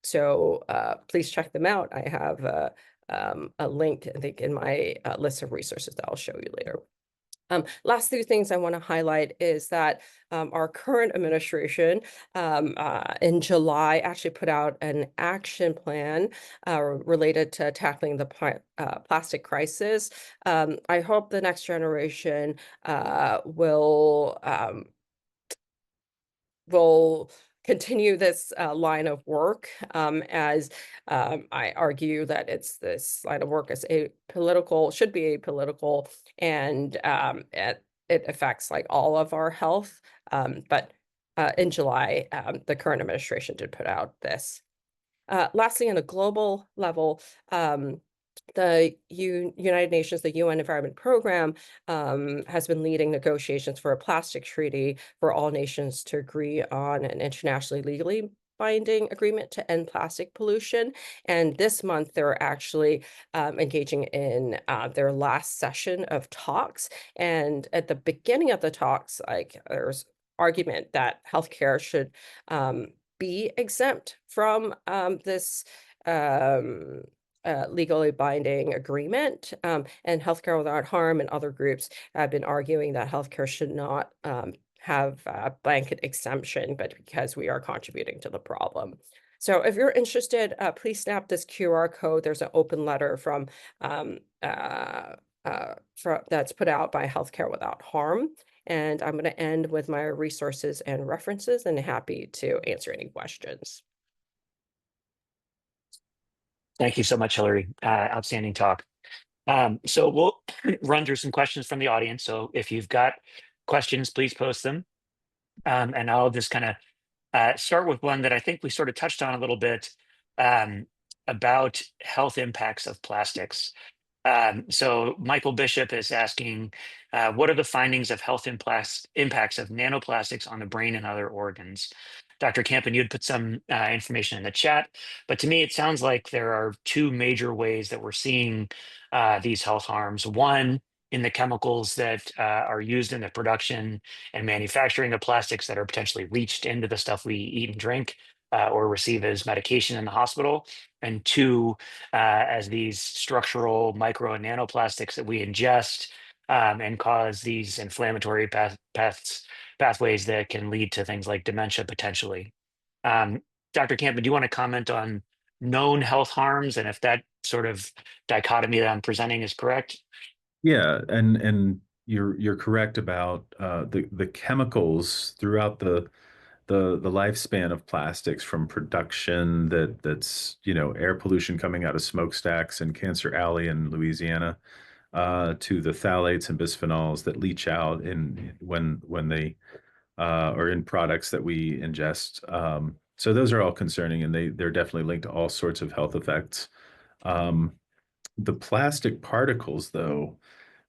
So please check them out. I have a link, I think, in my list of resources that I'll show you later. Last two things I want to highlight is that our current administration in July actually put out an action plan related to tackling the plastic crisis. I hope the next generation will continue this line of work, as I argue that this line of work is should be apolitical, and it affects like all of our health. But in July, the current administration did put out this. Lastly, on a global level, the United Nations, the UN Environment Program, has been leading negotiations for a plastic treaty for all nations to agree on and internationally legally binding agreement to end plastic pollution. And this month, they're actually engaging in their last session of talks. And at the beginning of the talks, like there's argument that healthcare should be exempt from this um, legally binding agreement. And Healthcare Without Harm and other groups have been arguing that healthcare should not have a blanket exemption, but because we are contributing to the problem. So if you're interested, please snap this QR code. There's an open letter from that's put out by Healthcare Without Harm. And I'm going to end with my resources and references and happy to answer any questions. Thank you so much, Hilary. Outstanding talk. So we'll run through some questions from the audience. So if you've got questions, please post them. And I'll just kind of start with one that I think we sort of touched on a little bit about health impacts of plastics. So Michael Bishop is asking, what are the findings of health impacts of nanoplastics on the brain and other organs? Dr. Campen, you'd put some information in the chat, but to me, it sounds like there are two major ways that we're seeing these health harms. One, in the chemicals that are used in the production and manufacturing of plastics that are potentially leached into the stuff we eat and drink or receive as medication in the hospital. And two, as these structural micro and nanoplastics that we ingest and cause these inflammatory pathways that can lead to things like dementia potentially. Dr. Campen, do you want to comment on known health harms and if that sort of dichotomy that I'm presenting is correct? Yeah, and you're correct about the chemicals throughout the lifespan of plastics, from production that's air pollution coming out of smokestacks in Cancer Alley in Louisiana, to the phthalates and bisphenols that leach out in when they are in products that we ingest. So those are all concerning, and they're definitely linked to all sorts of health effects. The plastic particles, though,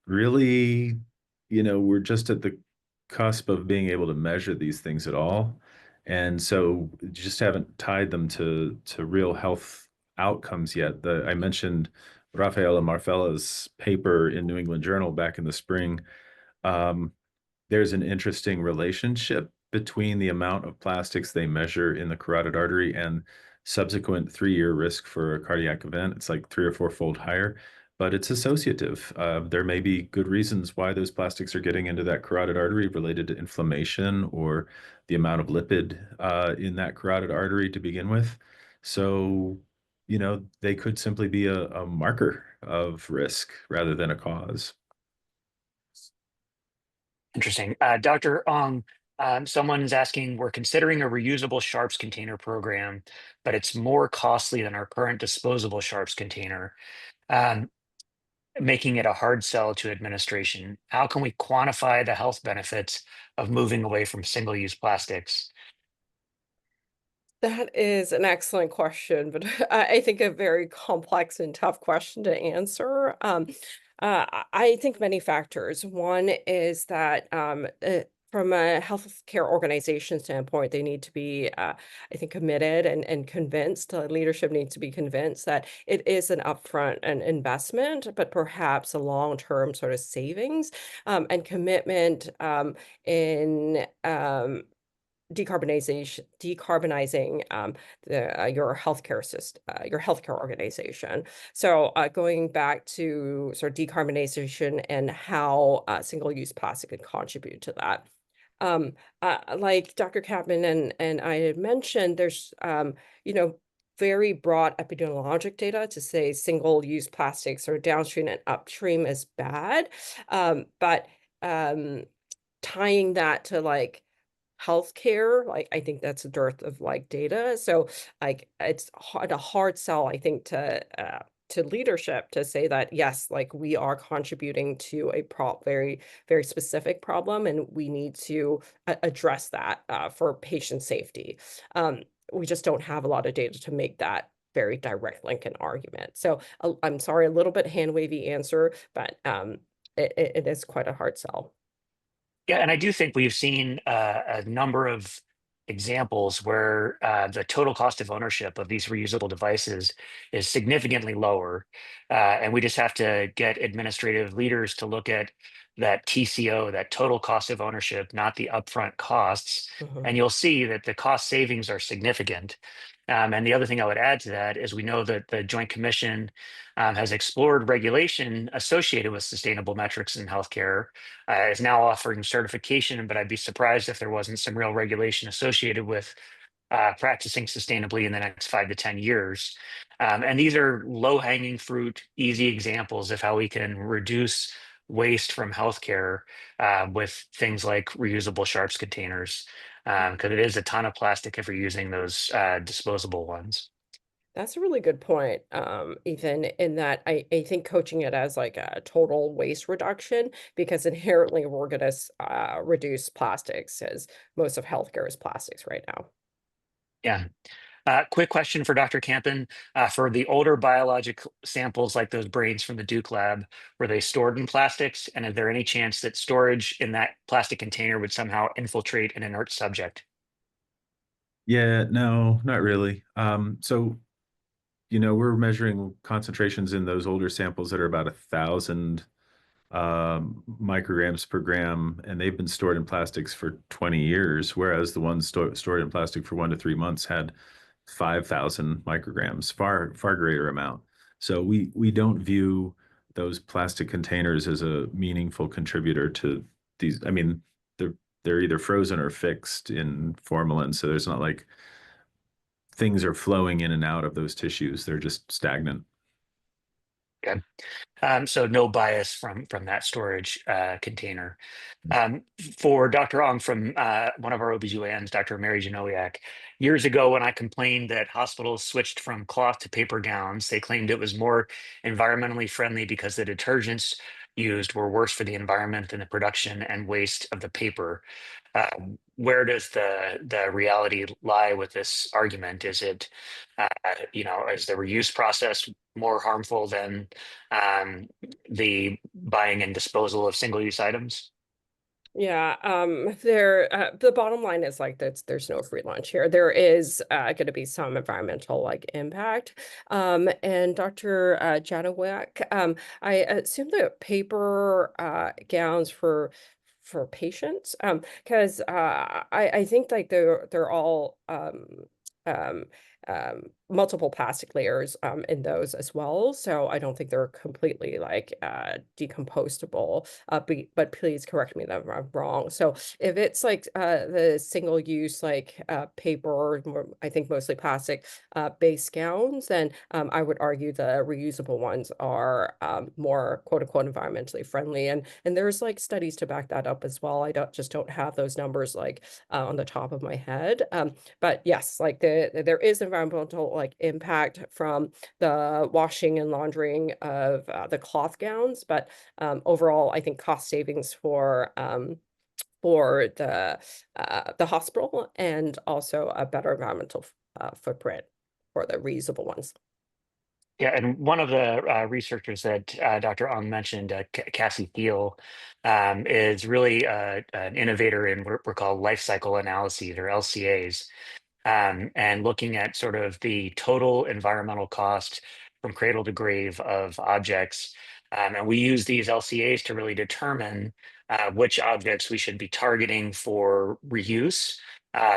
really, we're just at the cusp of being able to measure these things at all. And so just haven't tied them to real health outcomes yet. I mentioned Rafaela Marfella's paper in New England Journal back in the spring. There's an interesting relationship between the amount of plastics they measure in the carotid artery and subsequent 3-year risk for a cardiac event. It's like 3 or 4-fold higher, but it's associative. There may be good reasons why those plastics are getting into that carotid artery related to inflammation or the amount of lipid in that carotid artery to begin with. So, they could simply be a marker of risk rather than a cause. Interesting. Dr. Ong, someone's asking, we're considering a reusable sharps container program, but it's more costly than our current disposable sharps container, making it a hard sell to administration. How can we quantify the health benefits of moving away from single-use plastics? That is an excellent question, but I think a very complex and tough question to answer. I think many factors. One is that from a healthcare organization standpoint, they need to be, I think, committed and convinced. Leadership needs to be convinced that it is an upfront an investment, but perhaps a long-term sort of savings and commitment in decarbonizing your healthcare system, your healthcare organization. So going back to sort of decarbonization and how single-use plastic can contribute to that. Like Dr. Campen and I had mentioned, there's very broad epidemiologic data to say single-use plastics or downstream and upstream is bad, but tying that to like healthcare, like, I think that's a dearth of, like, data, so, like, it's a hard sell, I think, to leadership to say that, yes, like, we are contributing to a very, very specific problem, and we need to address that, for patient safety. We just don't have a lot of data to make that very direct link and argument. So, I'm sorry, a little bit hand-wavy answer, but, it is quite a hard sell. Yeah, and I do think we've seen a number of examples where the total cost of ownership of these reusable devices is significantly lower. And we just have to get administrative leaders to look at that TCO, that total cost of ownership, not the upfront costs. Mhm. And you'll see that the cost savings are significant. And the other thing I would add to that is we know that the Joint Commission has explored regulation associated with sustainable metrics in healthcare, is now offering certification, but I'd be surprised if there wasn't some real regulation associated with practicing sustainably in the next 5 to 10 years. And these are low-hanging fruit, easy examples of how we can reduce waste from healthcare with things like reusable sharps containers, because it is a ton of plastic if you're using those disposable ones. That's a really good point, Ethan, in that I think coaching it as like a total waste reduction, because inherently we're going to reduce plastics, as most of healthcare is plastics right now. Yeah. Quick question for Dr. Campen. For the older biologic samples like those brains from the Duke lab, were they stored in plastics? And is there any chance that storage in that plastic container would somehow infiltrate an inert subject? Yeah, no, not really. So, we're measuring concentrations in those older samples that are about 1,000 micrograms per gram, and they've been stored in plastics for 20 years, whereas the ones stored in plastic for 1 to 3 months had 5,000 micrograms, far greater amount. So we don't view those plastic containers as a meaningful contributor to these. I mean, they're either frozen or fixed in formalin, so there's not like things are flowing in and out of those tissues. They're just stagnant. Okay. So no bias from that storage container. For Dr. Ong from one of our OBGYNs, Dr. Mary Janowiak, years ago when I complained that hospitals switched from cloth to paper gowns, they claimed it was more environmentally friendly because the detergents used were worse for the environment than the production and waste of the paper. Where does the reality lie with this argument? Is it, is the reuse process more harmful than the buying and disposal of single-use items? Yeah, the bottom line is like there's no free lunch here. There is going to be some environmental like impact. And Dr. Janowek, I assume that paper gowns for patients, because I think like they're all um multiple plastic layers in those as well. So I don't think they're completely like decompostable. But please correct me if I'm wrong. So if it's like the single use like paper or I think mostly plastic base gowns, then I would argue the reusable ones are more quote unquote environmentally friendly. And there's like studies to back that up as well. I don't have those numbers like on the top of my head. But yes, like there is environmental like impact from the washing and laundering of the cloth gowns, but overall, I think cost savings for the hospital, and also a better environmental footprint for the reusable ones. Yeah, and one of the researchers that Dr. Ong mentioned, Cassie Thiel, is really an innovator in what we're called life cycle analyses or LCAs, and looking at sort of the total environmental cost from cradle to grave of objects. And we use these LCAs to really determine which objects we should be targeting for reuse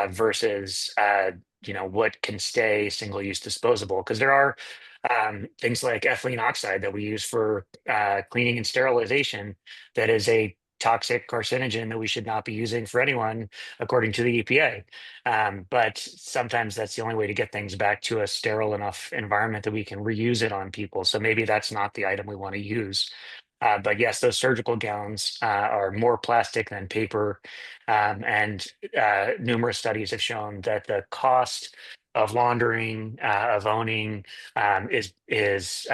versus what can stay single-use disposable. Because there are things like ethylene oxide that we use for cleaning and sterilization that is a toxic carcinogen that we should not be using for anyone, according to the EPA. But sometimes that's the only way to get things back to a sterile enough environment that we can reuse it on people. So maybe that's not the item we want to use. But yes, those surgical gowns are more plastic than paper. And numerous studies have shown that the cost of laundering, of owning, is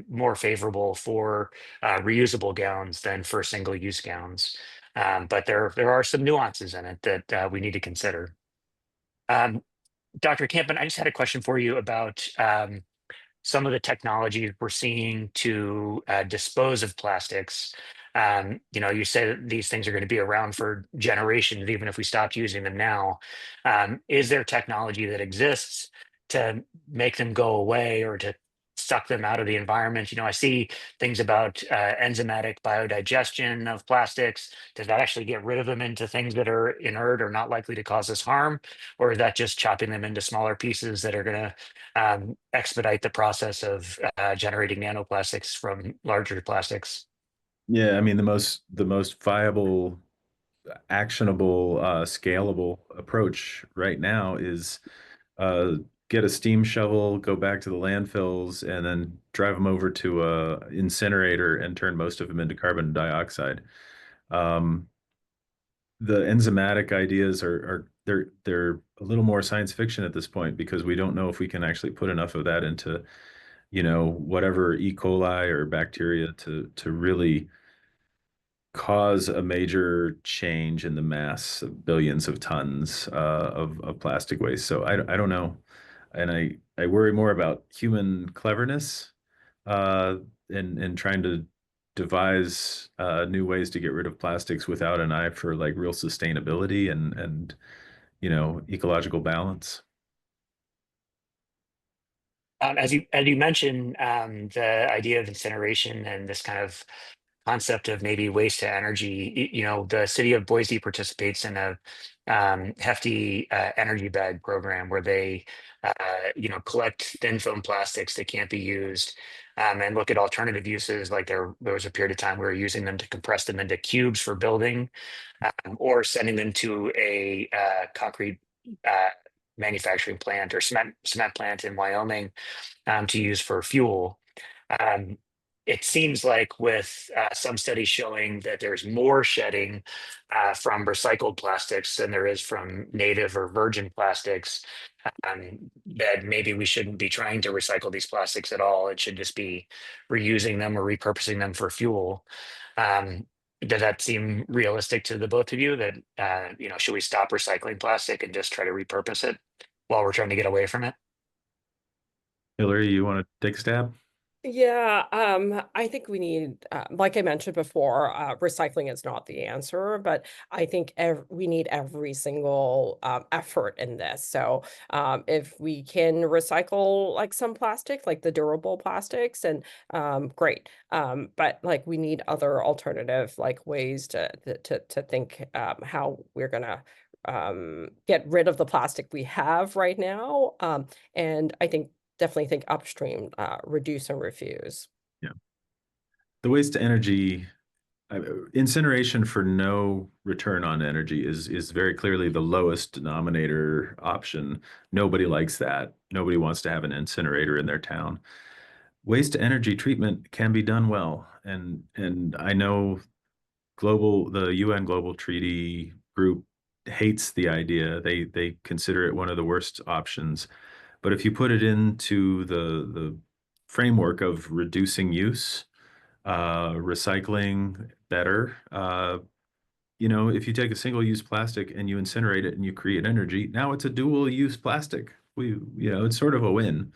more favorable for reusable gowns than for single-use gowns. But there are some nuances in it that we need to consider. Um, Dr. Campen, I just had a question for you about some of the technology we're seeing to dispose of plastics. You say that these things are going to be around for generations, even if we stopped using them now. Is there technology that exists to make them go away or to suck them out of the environment? I see things about enzymatic biodigestion of plastics. Does that actually get rid of them into things that are inert or not likely to cause us harm? Or is that just chopping them into smaller pieces that are going to expedite the process of generating nanoplastics from larger plastics? Yeah, I mean the most viable, actionable, scalable approach right now is uh, get a steam shovel, go back to the landfills, and then drive them over to a incinerator and turn most of them into carbon dioxide. Um, the enzymatic ideas are they're a little more science fiction at this point because we don't know if we can actually put enough of that into, whatever E. coli or bacteria to really cause a major change in the mass of billions of tons of plastic waste. So I don't know. And I worry more about human cleverness uh, and trying to devise new ways to get rid of plastics without an eye for like real sustainability and ecological balance. As you mentioned, the idea of incineration and this kind of concept of maybe waste to energy. The city of Boise participates in a hefty energy bag program where they, collect thin film plastics that can't be used, and look at alternative uses. Like there was a period of time we were using them to compress them into cubes for building, or sending them to a concrete uh, manufacturing plant or cement plant in Wyoming to use for fuel. Um, it seems like with some studies showing that there's more shedding from recycled plastics than there is from native or virgin plastics, that maybe we shouldn't be trying to recycle these plastics at all. It should just be reusing them or repurposing them for fuel. Um, does that seem realistic to the both of you that, should we stop recycling plastic and just try to repurpose it while we're trying to get away from it? Hillary, you want to take a stab? Yeah, I think we need, like I mentioned before, recycling is not the answer, but I think we need every single effort in this. So, if we can recycle like some plastic, like the durable plastics, and great. But like we need other alternative like ways to think how we're gonna get rid of the plastic we have right now. And I think definitely think upstream, reduce and refuse. Yeah. The waste to energy incineration for no return on energy is very clearly the lowest denominator option. Nobody likes that. Nobody wants to have an incinerator in their town. Waste to energy treatment can be done well, and I know the UN Global Treaty group hates the idea. They consider it one of the worst options. But if you put it into the framework of reducing use, recycling better. If you take a single-use plastic and you incinerate it and you create energy, now it's a dual-use plastic. It's sort of a win.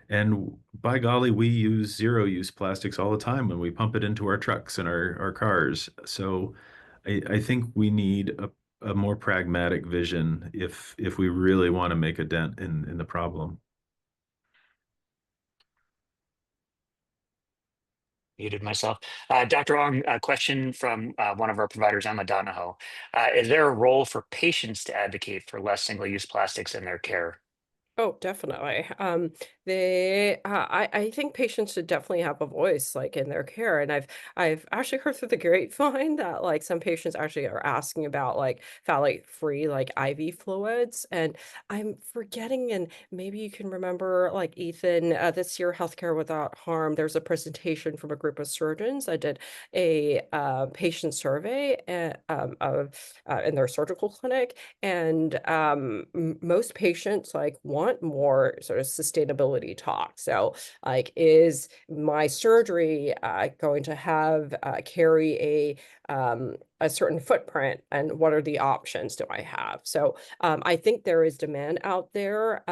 And by golly, we use zero-use plastics all the time when we pump it into our trucks and our cars. So I think we need a more pragmatic vision if we really want to make a dent in the problem. Muted myself. Dr. Ong, a question from one of our providers, Emma Donahoe. Is there a role for patients to advocate for less single-use plastics in their care? Oh, definitely. I think patients should definitely have a voice, like in their care. And I've actually heard through the grapevine that like some patients actually are asking about like phthalate-free like IV fluids. And I'm forgetting, and maybe you can remember, like Ethan, this year, Healthcare Without Harm. There's a presentation from a group of surgeons that did a patient survey of in their surgical clinic, and most patients like want want more sort of sustainability talk. So like, is my surgery going to have carry a certain footprint, and what are the options do I have? So I think there is demand out there,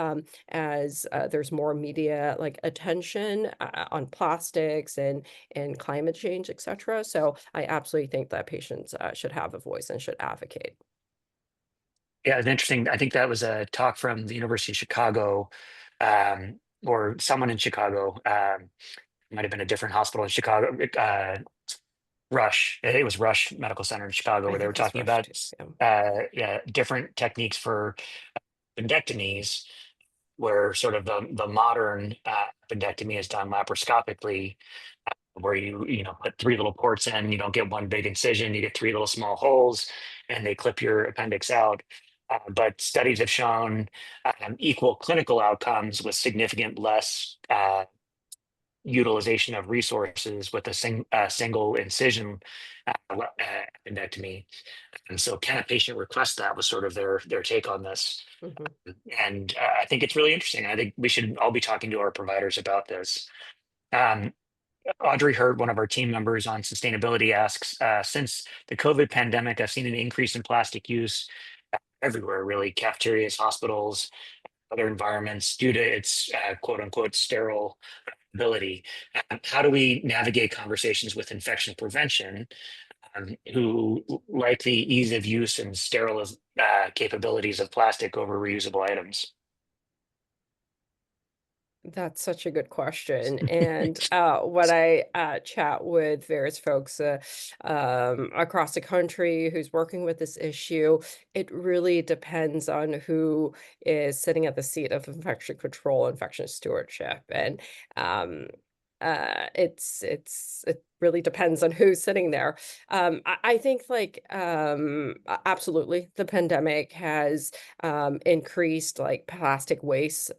as there's more media like attention on plastics and climate change, etc. So I absolutely think that patients should have a voice and should advocate. Yeah, it's interesting. I think that was a talk from the University of Chicago, or someone in Chicago. It might have been a different hospital in Chicago. Rush. It was Rush Medical Center in Chicago, I where they were think it's talking rushed about too. Yeah. yeah, different techniques for appendectomies, where sort of the modern appendectomy is done laparoscopically, where you put three little ports in. You don't get one big incision, you get three little small holes, and they clip your appendix out. But studies have shown equal clinical outcomes with significant less utilization of resources with a single incision appendectomy. And so, can a patient request that? Was sort of their take on this. Mhm. And I think it's really interesting. I think we should all be talking to our providers about this. Um, Audrey Hurt, one of our team members on sustainability, asks, since the COVID pandemic, I've seen an increase in plastic use everywhere, really, cafeterias, hospitals, other environments, due to its quote unquote sterile ability. How do we navigate conversations with infection prevention, who like the ease of use and sterile capabilities of plastic over reusable items? That's such a good question. And when I chat with various folks across the country who's working with this issue, it really depends on who is sitting at the seat of infection control, infection stewardship. And um, it really depends on who's sitting there. I think like absolutely the pandemic has increased like plastic waste.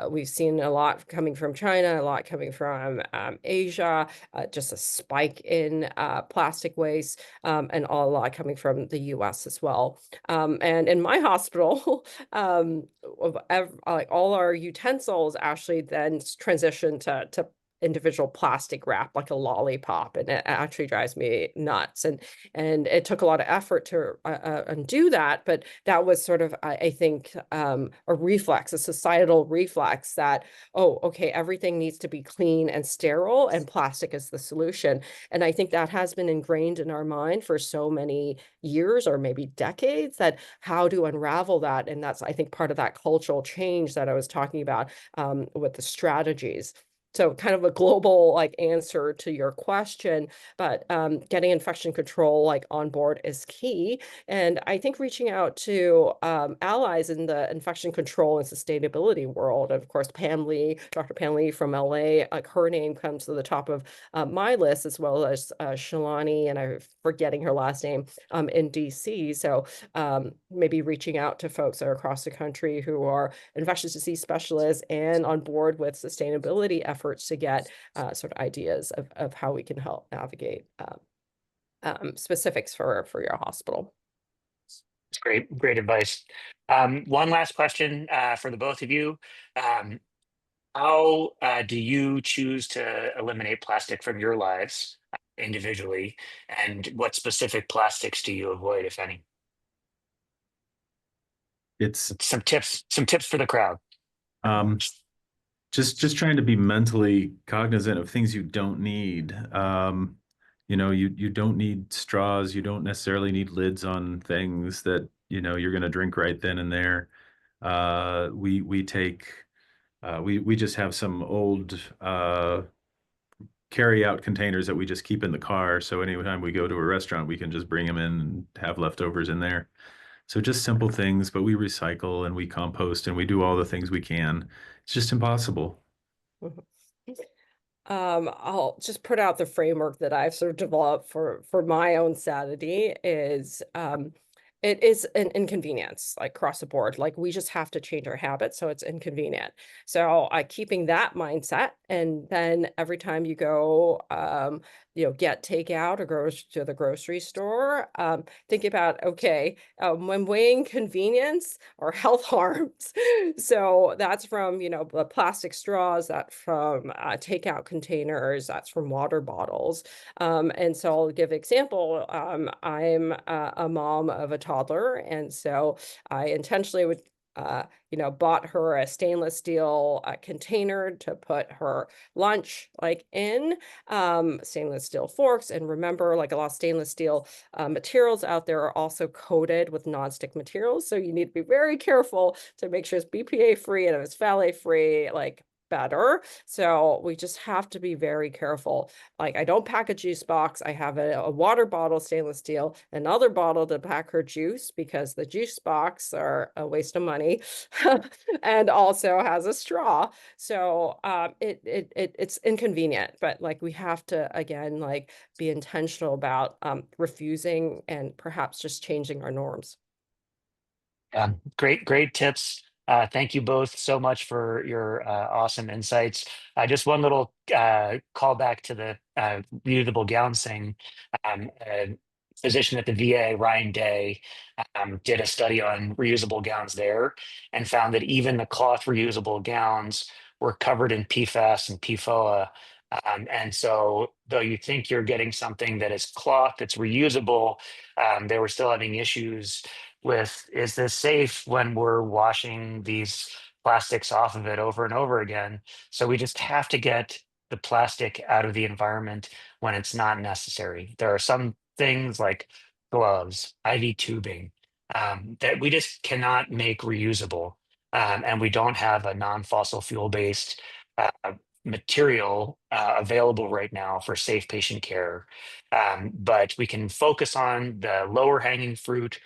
We've seen a lot coming from China, a lot coming from Asia, just a spike in plastic waste, and a lot coming from the US as well. And in my hospital, like all our utensils actually then transition to individual plastic wrap like a lollipop, and it actually drives me nuts. And it took a lot of effort to undo that, but that was sort of I think a reflex, a societal reflex that, oh, okay, everything needs to be clean and sterile, and plastic is the solution. And I think that has been ingrained in our mind for so many years or maybe decades, that how to unravel that. And that's, I think, part of that cultural change that I was talking about with the strategies. So kind of a global like answer to your question, but getting infection control like on board is key. And I think reaching out to allies in the infection control and sustainability world, of course, Pam Lee, Dr. Pam Lee from LA, like her name comes to the top of my list, as well as Shalani, and I'm forgetting her last name, in DC. So maybe reaching out to folks that are across the country who are infectious disease specialists and on board with sustainability efforts to get sort of ideas of how we can help navigate specifics for your hospital. It's great advice. One last question for the both of you. How do you choose to eliminate plastic from your lives individually, and what specific plastics do you avoid, if any? It's Some tips for the crowd. um, just trying to be mentally cognizant of things you don't need. You don't need straws. You don't necessarily need lids on things that, you're going to drink right then and there. We just have some old carry out containers that we just keep in the car. So anytime we go to a restaurant, we can just bring them in and have leftovers in there. So just simple things, but we recycle and we compost and we do all the things we can. It's just impossible. Mhm. I'll just put out the framework that I've sort of developed for my own sanity is It is an inconvenience, like across the board. Like we just have to change our habits so it's inconvenient. So keeping that mindset, and then every time you go, get takeout or go to the grocery store, think about, okay, when weighing convenience or health harms. So that's from, the plastic straws, that from takeout containers, that's from water bottles. And so I'll give example. I'm a mom of a toddler, and so I intentionally would, bought her a stainless steel container to put her lunch like in, stainless steel forks. And remember, like a lot of stainless steel materials out there are also coated with nonstick materials. So you need to be very careful to make sure it's BPA free, and if it's phthalate free, like better. So we just have to be very careful. Like I don't pack a juice box. I have a water bottle, stainless steel, another bottle to pack her juice, because the juice box are a waste of money, and also has a straw. So it's inconvenient, but like we have to again like be intentional about refusing and perhaps just changing our norms. Great tips. Thank you both so much for your awesome insights. Just one little callback to the reusable gowns thing. A physician at the VA, Ryan Day, did a study on reusable gowns there and found that even the cloth reusable gowns were covered in PFAS and PFOA. And so, though you think you're getting something that is cloth that's reusable, they were still having issues with, is this safe when we're washing these plastics off of it over and over again? So we just have to get the plastic out of the environment when it's not necessary. There are some things like gloves, IV tubing, that we just cannot make reusable. And we don't have a non-fossil fuel based uh, material available right now for safe patient care. But we can focus on the lower hanging fruit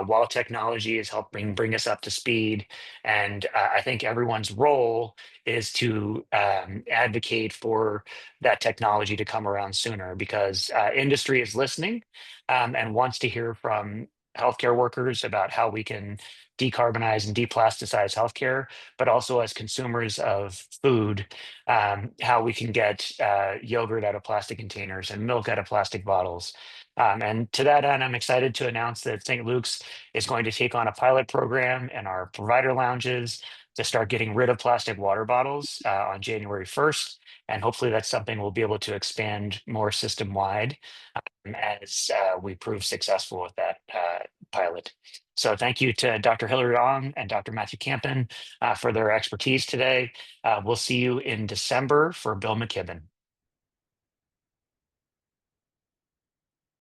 while technology is helping bring us up to speed. And I think everyone's role is to advocate for that technology to come around sooner, because industry is listening and wants to hear from healthcare workers about how we can decarbonize and deplasticize healthcare, but also as consumers of food, how we can get yogurt out of plastic containers and milk out of plastic bottles. And to that end, I'm excited to announce that St. Luke's is going to take on a pilot program in our provider lounges to start getting rid of plastic water bottles on January 1st. And hopefully that's something we'll be able to expand more system wide as we prove successful with that pilot. So thank you to Dr. Hilary Ong and Dr. Matthew Campen for their expertise today. We'll see you in December for Bill McKibben.